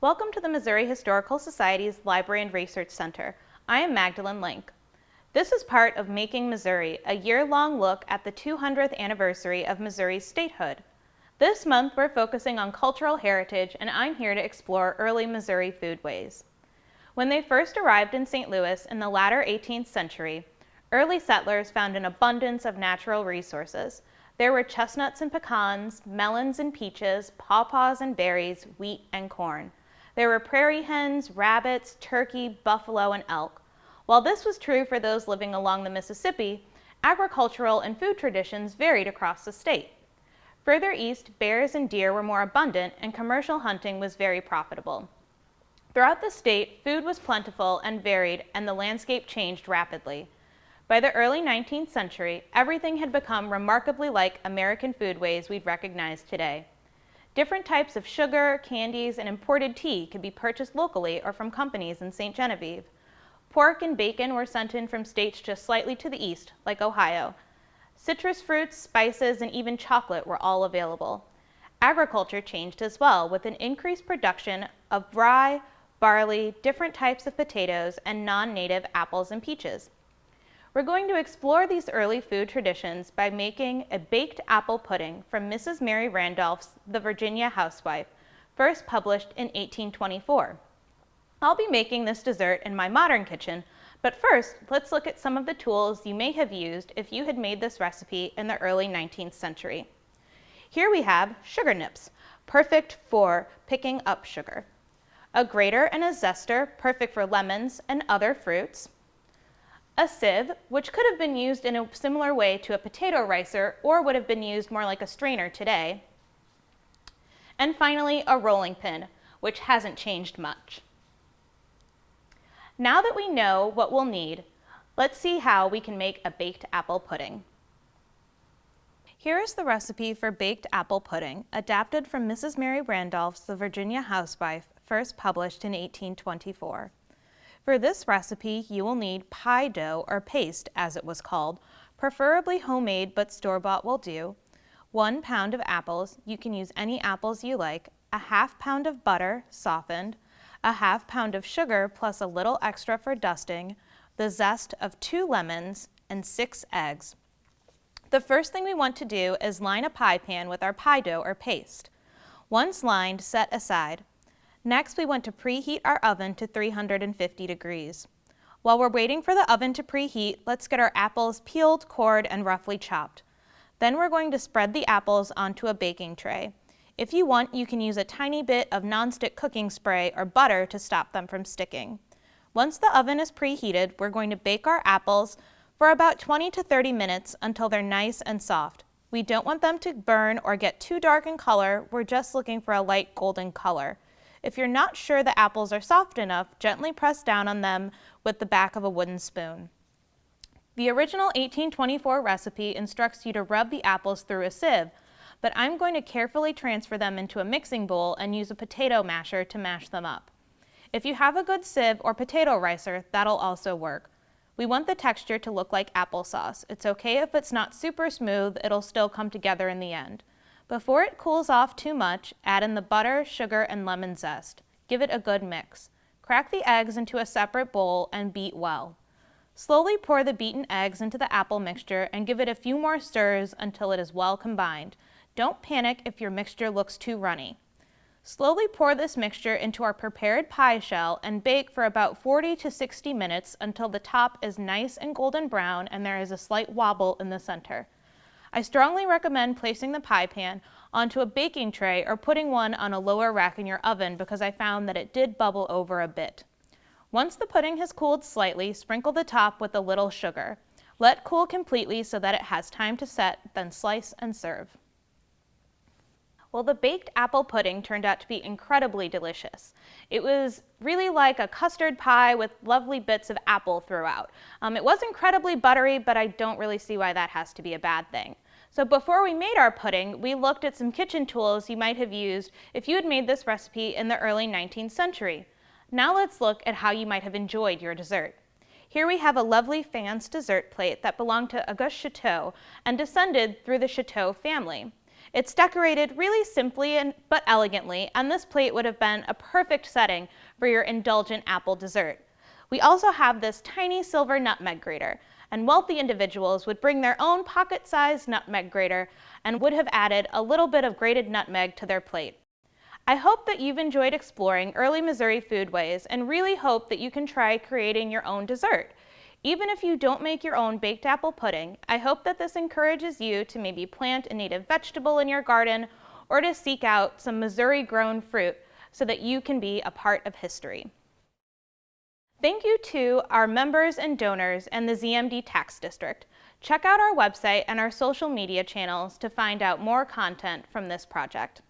Welcome to the Missouri Historical Society's Library and Research Center. I am Magdalene Link. This is part of Making Missouri, a year-long look at the 200th anniversary of Missouri's statehood. This month we're focusing on cultural heritage, and I'm here to explore early Missouri foodways. When they first arrived in St. Louis in the latter 18th century, early settlers found an abundance of natural resources. There were chestnuts and pecans, melons and peaches, pawpaws and berries, wheat and corn. There were prairie hens, rabbits, turkey, buffalo, and elk. While this was true for those living along the Mississippi, agricultural and food traditions varied across the state. Further east, bears and deer were more abundant, and commercial hunting was very profitable. Throughout the state, food was plentiful and varied, and the landscape changed rapidly. By the early 19th century, everything had become remarkably like American foodways we'd recognize today. Different types of sugar, candies, and imported tea could be purchased locally or from companies in St. Genevieve. Pork and bacon were sent in from states just slightly to the east, like Ohio. Citrus fruits, spices, and even chocolate were all available. Agriculture changed as well, with an increased production of rye, barley, different types of potatoes, and non-native apples and peaches. We're going to explore these early food traditions by making a baked apple pudding from Mrs. Mary Randolph's The Virginia Housewife, first published in 1824. I'll be making this dessert in my modern kitchen, but first, let's look at some of the tools you may have used if you had made this recipe in the early 19th century. Here we have sugar nips, perfect for picking up sugar. A grater and a zester, perfect for lemons and other fruits. A sieve, which could have been used in a similar way to a potato ricer or would have been used more like a strainer today. And finally, a rolling pin, which hasn't changed much. Now that we know what we'll need, let's see how we can make a baked apple pudding. Here is the recipe for baked apple pudding, adapted from Mrs. Mary Randolph's The Virginia Housewife, first published in 1824. For this recipe, you will need pie dough, or paste as it was called, preferably homemade but store-bought will do, 1 pound of apples, you can use any apples you like, a ½ pound of butter, softened, a ½ pound of sugar plus a little extra for dusting, the zest of 2 lemons, and 6 eggs. The first thing we want to do is line a pie pan with our pie dough or paste. Once lined, set aside. Next, we want to preheat our oven to 350 degrees. While we're waiting for the oven to preheat, let's get our apples peeled, cored, and roughly chopped. Then we're going to spread the apples onto a baking tray. If you want, you can use a tiny bit of nonstick cooking spray or butter to stop them from sticking. Once the oven is preheated, we're going to bake our apples for about 20 to 30 minutes until they're nice and soft. We don't want them to burn or get too dark in color, we're just looking for a light golden color. If you're not sure the apples are soft enough, gently press down on them with the back of a wooden spoon. The original 1824 recipe instructs you to rub the apples through a sieve, but I'm going to carefully transfer them into a mixing bowl and use a potato masher to mash them up. If you have a good sieve or potato ricer, that'll also work. We want the texture to look like applesauce. It's okay if it's not super smooth, it'll still come together in the end. Before it cools off too much, add in the butter, sugar, and lemon zest. Give it a good mix. Crack the eggs into a separate bowl and beat well. Slowly pour the beaten eggs into the apple mixture and give it a few more stirs until it is well combined. Don't panic if your mixture looks too runny. Slowly pour this mixture into our prepared pie shell and bake for about 40 to 60 minutes until the top is nice and golden brown and there is a slight wobble in the center. I strongly recommend placing the pie pan onto a baking tray or putting one on a lower rack in your oven because I found that it did bubble over a bit. Once the pudding has cooled slightly, sprinkle the top with a little sugar. Let cool completely so that it has time to set, then slice and serve. Well, the baked apple pudding turned out to be incredibly delicious. It was really like a custard pie with lovely bits of apple throughout. It was incredibly buttery, but I don't really see why that has to be a bad thing. So before we made our pudding, we looked at some kitchen tools you might have used if you had made this recipe in the early 19th century. Now let's look at how you might have enjoyed your dessert. Here we have a lovely Fan's dessert plate that belonged to Auguste Chateau and descended through the Chateau family. It's decorated really simply but elegantly, and this plate would have been a perfect setting for your indulgent apple dessert. We also have this tiny silver nutmeg grater, and wealthy individuals would bring their own pocket-sized nutmeg grater and would have added a little bit of grated nutmeg to their plate. I hope that you've enjoyed exploring early Missouri foodways and really hope that you can try creating your own dessert. Even if you don't make your own baked apple pudding, I hope that this encourages you to maybe plant a native vegetable in your garden or to seek out some Missouri-grown fruit so that you can be a part of history. Thank you to our members and donors and the ZMD Tax District. Check out our website and our social media channels to find out more content from this project.